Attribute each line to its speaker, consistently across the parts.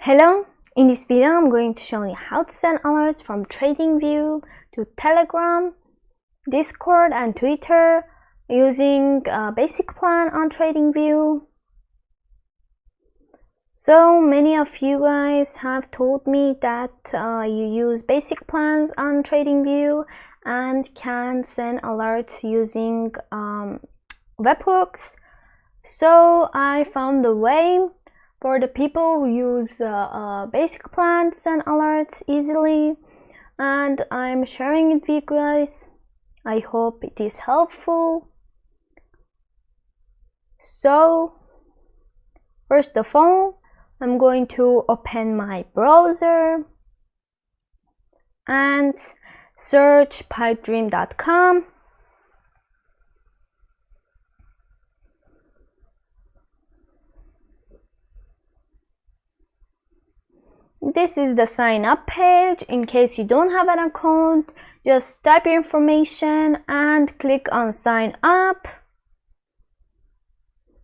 Speaker 1: Hello, in this video I'm going to show you how to send alerts from TradingView to Telegram, Discord and Twitter using a basic plan on TradingView. So many of you guys have told me that you use basic plans on TradingView and can send alerts using webhooks. So I found a way for the people who use basic plan to send alerts easily, and I'm sharing it with you guys. I hope it is helpful. So first of all, I'm going to open my browser and search pipedream.com. This is the sign up page. In case you don't have an account, just type your information and click on sign up.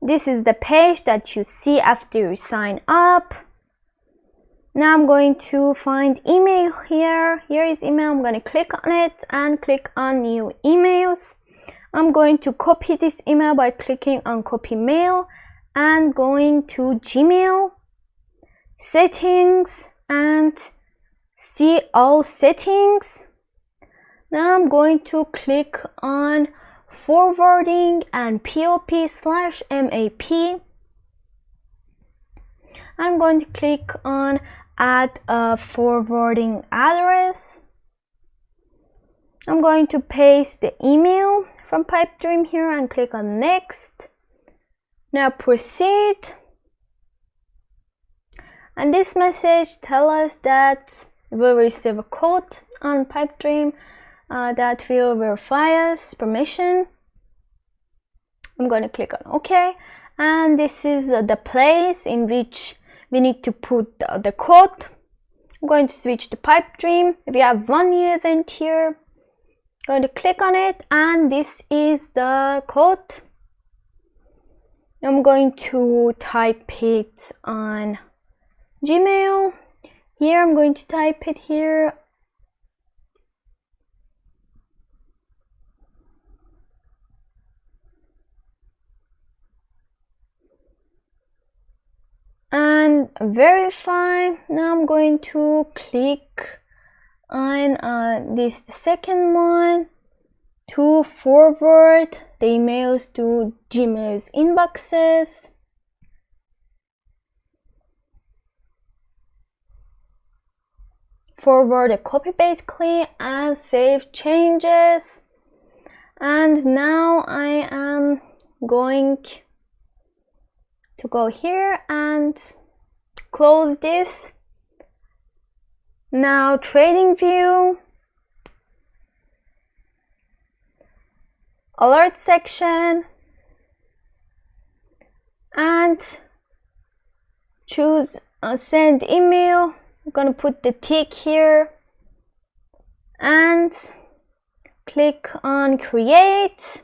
Speaker 1: This is the page that you see after you sign up. Now I'm going to find email here. Here is email. I'm going to click on it and click on new emails. I'm going to copy this email by clicking on copy mail and going to Gmail, settings, and see all settings. Now I'm going to click on forwarding and POP/MAP. I'm going to click on add a forwarding address. I'm going to paste the email from PipeDream here and click on next. Now proceed. And this message tells us that we'll receive a code on PipeDream that will verify us permission. I'm going to click on OK, and this is the place in which we need to put the code. I'm going to switch to PipeDream. We have one new event here. I'm going to click on it, and this is the code. I'm going to type it on Gmail. Here I'm going to type it here. And verify. Now I'm going to click on this second one to forward the emails to Gmail's inboxes. Forward a copy basically and save changes. And now I am going to go here and close this. Now TradingView, alert section, and choose send email. I'm gonna put the tick here and click on create.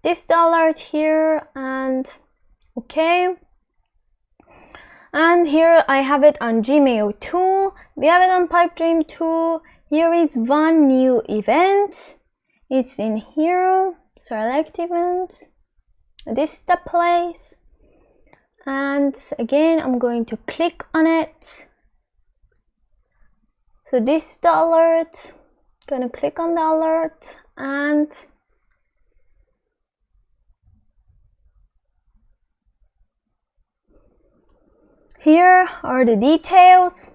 Speaker 1: This alert here and OK. And here I have it on Gmail too. We have it on PipeDream too. Here is one new event. It's in here. Select event. This is the place. And again, I'm going to click on it. So this is the alert. I'm going to click on the alert, and here are the details.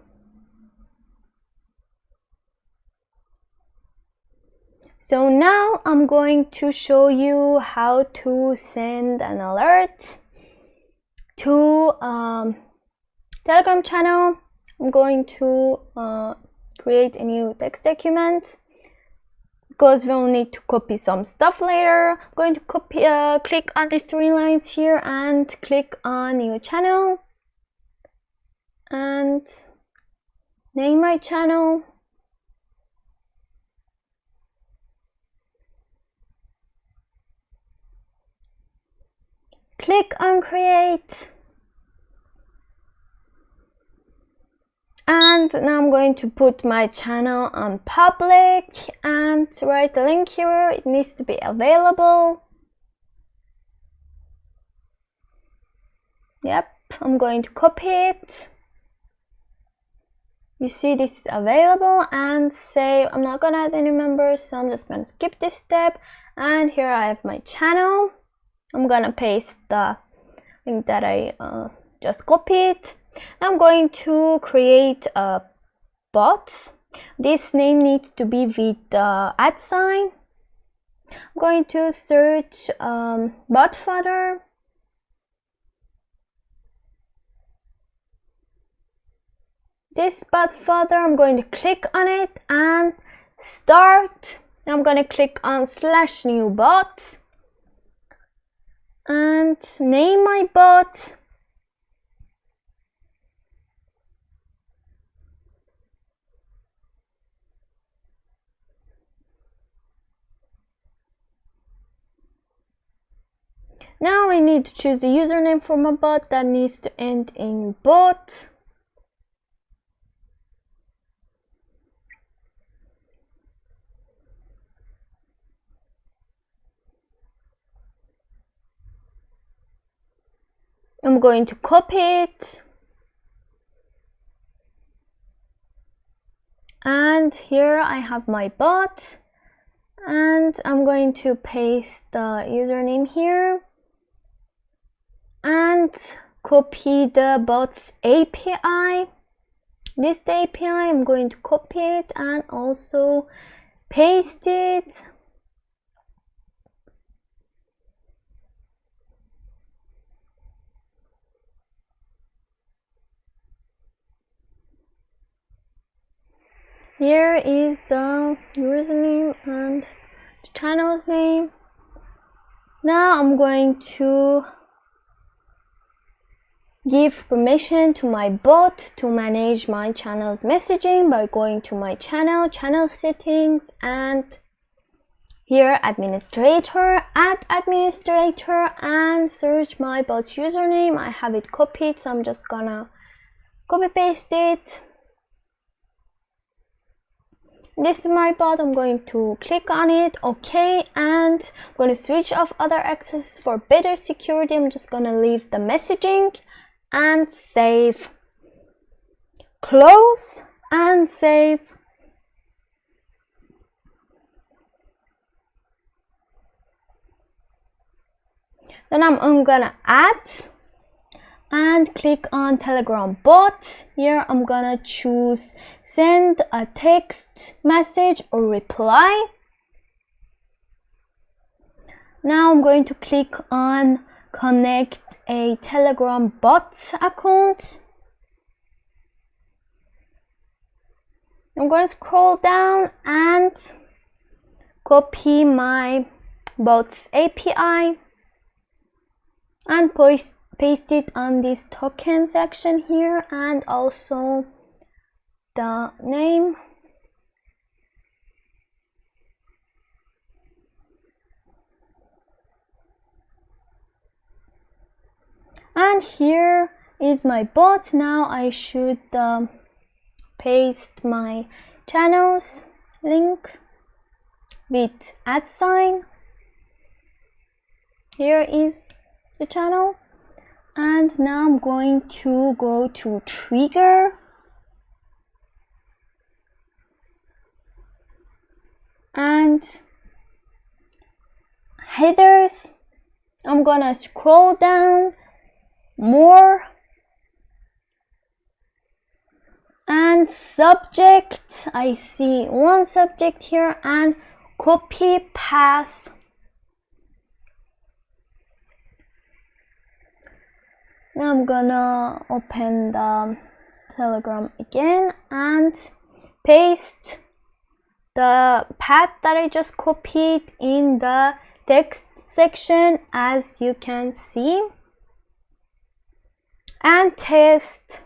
Speaker 1: So now I'm going to show you how to send an alert to Telegram channel. I'm going to create a new text document because we'll need to copy some stuff later. I'm going to click on these three lines here and click on new channel and name my channel. Click on create And now I'm going to put my channel on public and write the link here. It needs to be available. Yep, I'm going to copy it. You see this is available, and save. I'm not gonna add any members, so I'm just gonna skip this step. And here I have my channel. I'm gonna paste the link that I just copied. I'm going to create a bot. This name needs to be with the @ sign. I'm going to search bot fodder. This bot fodder, I'm going to click on it and start. I'm going to click on /new bot and name my bot. Now I need to choose a username for my bot that needs to end in bot. I'm going to copy it. And here I have my bot. And I'm going to paste the username here. And copy the bot's API. This is the API. I'm going to copy it and also paste it. Here is the username and the channel's name. Now I'm going to give permission to my bot to manage my channel's messaging by going to my channel settings, and here administrator, add administrator, and search my bot's username. I have it copied, so I'm just gonna copy paste it. This is my bot. I'm going to click on it, okay, and I'm going to switch off other access for better security. I'm just going to leave the messaging and save, close and save. Then I'm gonna add and click on Telegram bot. Here I'm gonna choose send a text message or reply. Now I'm going to click on connect a Telegram bot account. I'm going to scroll down and copy my bot's API and paste it on this token section here, and also the name. And here is my bot. Now I should paste my channel's link with @. Here is the channel. And now I'm going to go to trigger and headers. I'm gonna scroll down more, and subject, I see one subject here, and copy path. Now I'm gonna open the Telegram again and paste the path that I just copied in the text section, as you can see, and test.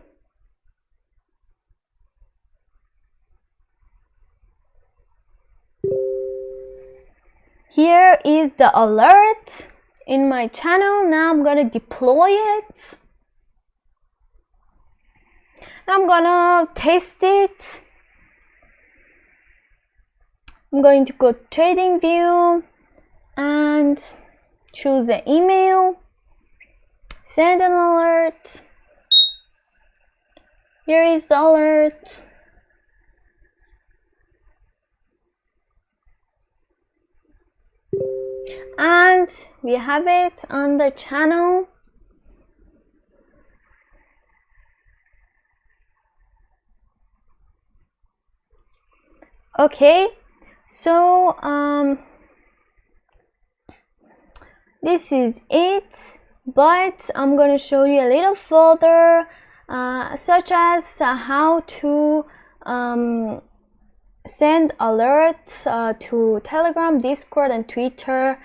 Speaker 1: Here is the alert in my channel. Now I'm gonna deploy it. I'm gonna test it. I'm going to go to TradingView and choose an email, send an alert. Here is the alert. And we have it on the channel. Okay, so this is it, but I'm going to show you a little further, such as how to send alerts to Telegram, Discord, and Twitter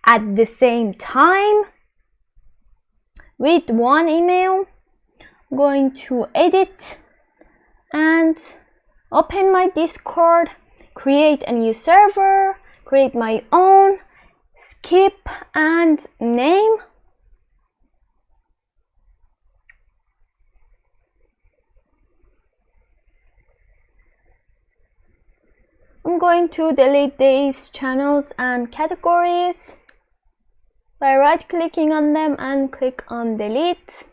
Speaker 1: at the same time with one email. I'm going to edit and open my Discord, create a new server, create my own, skip and name. I'm going to delete these channels and categories by right-clicking on them and click on delete.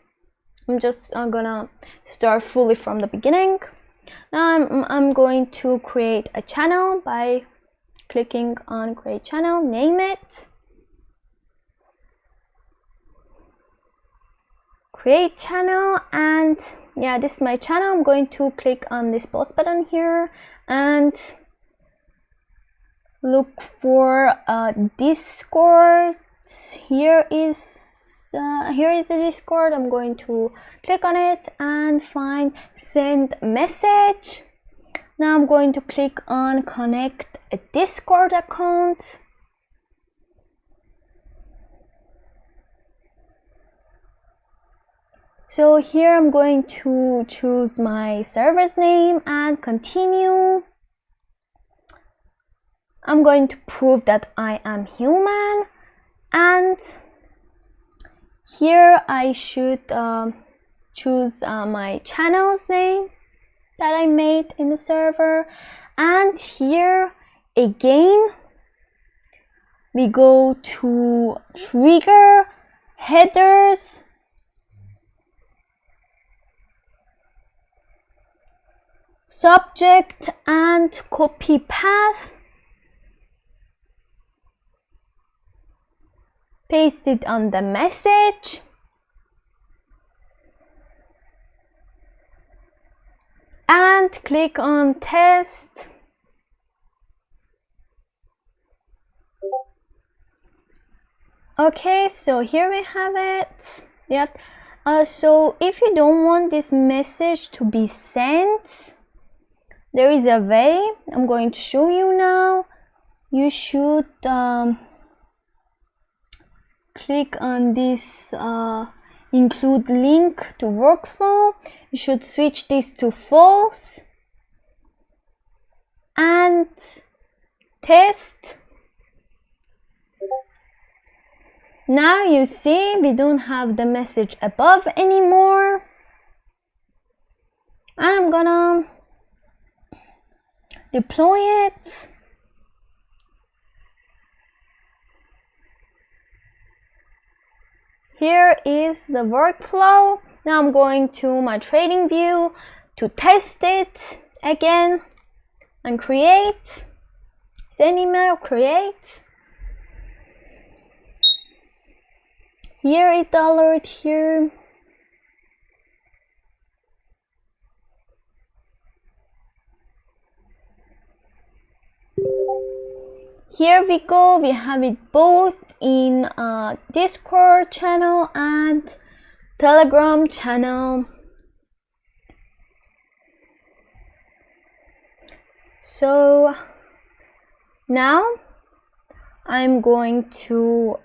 Speaker 1: I'm gonna start fully from the beginning. Now I'm going to create a channel by clicking on create channel, name it, create channel, and yeah, this is my channel. I'm going to click on this plus button here and look for Discord. Here is the Discord. I'm going to click on it and find send message. Now I'm going to click on connect a Discord account. So here I'm going to choose my server's name and continue. I'm going to prove that I am human, and here I should choose my channel's name that I made in the server, and here again we go to trigger, headers, subject, and copy path. Paste it on the message. And click on test. Okay, so here we have it. Yep. So if you don't want this message to be sent, there is a way. I'm going to show you now. You should click on this include link to workflow. You should switch this to false and test. Now you see we don't have the message above anymore, and I'm gonna deploy it. Here is the workflow. Now I'm going to my TradingView to test it again and create. Send email, create. Here is the alert here. Here we go, we have it both in Discord channel and Telegram channel. So now I'm going to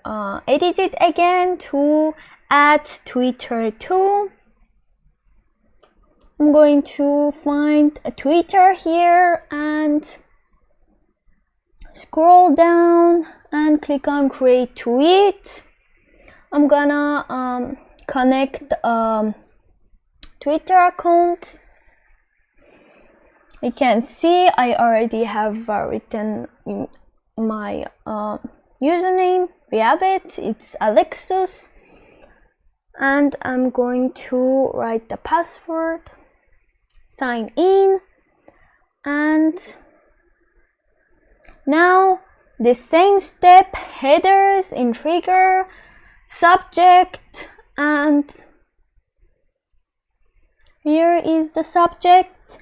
Speaker 1: edit it again to add Twitter too. I'm going to find a Twitter here and scroll down and click on create tweet. I'm gonna connect Twitter account You can see I already have written my username. We have it, it's Alexus, and I'm going to write the password, sign in, and now the same step, headers in trigger, subject, and here is the subject,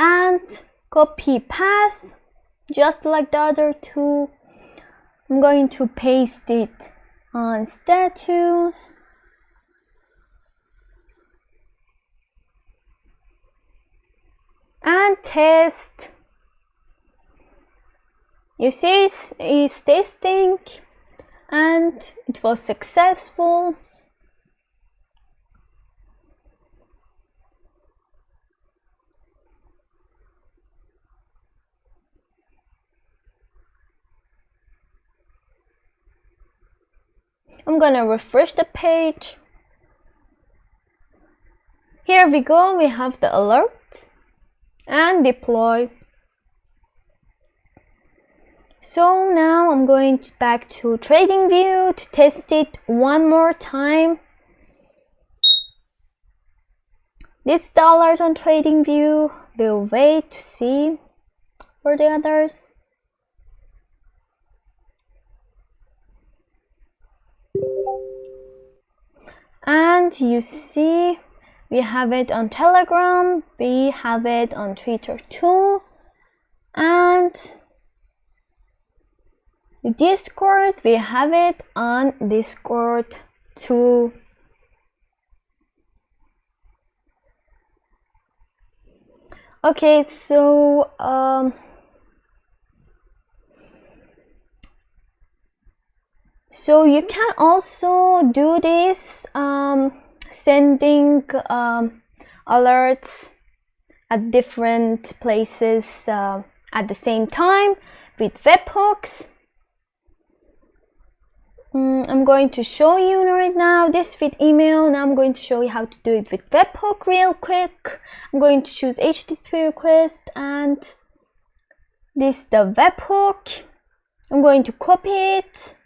Speaker 1: and copy path just like the other two. I'm going to paste it on status, and test. You see it's testing and it was successful. I'm gonna refresh the page. Here we go, we have the alert and deploy. So now I'm going back to TradingView to test it one more time. This is the alert on TradingView. We'll wait to see for the others. And you see we have it on Telegram, we have it on Twitter too, and the Discord, we have it on Discord too. Okay, so you can also do this sending alerts at different places at the same time with webhooks. I'm going to show you right now this with email. Now I'm going to show you how to do it with webhook real quick. I'm going to choose HTTP request, and this is the webhook. I'm going to copy it,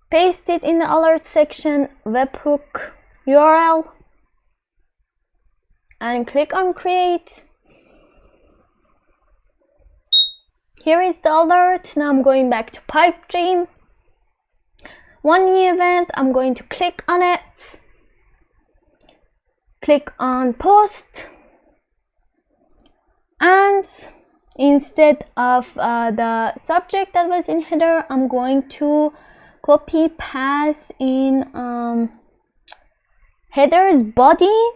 Speaker 1: paste it in the alert section, webhook URL, and click on create. Here is the alert. Now I'm going back to Pipedream. One new event, I'm going to click on it, click on post, and instead of the subject that was in header, I'm going to copy path in header's body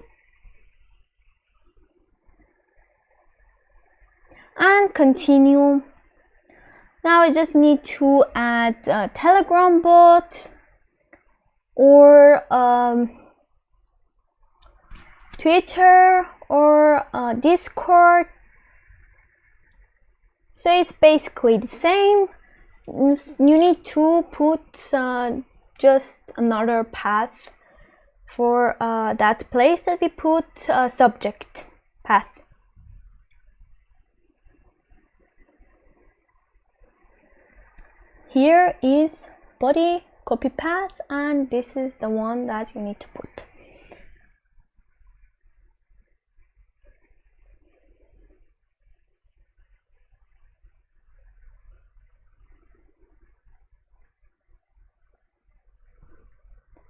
Speaker 1: and continue. Now I just need to add a Telegram bot or Twitter or Discord. So it's basically the same. You need to put just another path for that place that we put subject path. Here is body copy path, and this is the one that you need to put.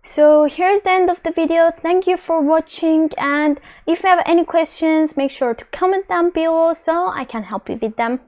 Speaker 1: So here's the end of the video. Thank you for watching, and if you have any questions, make sure to comment down below so I can help you with them.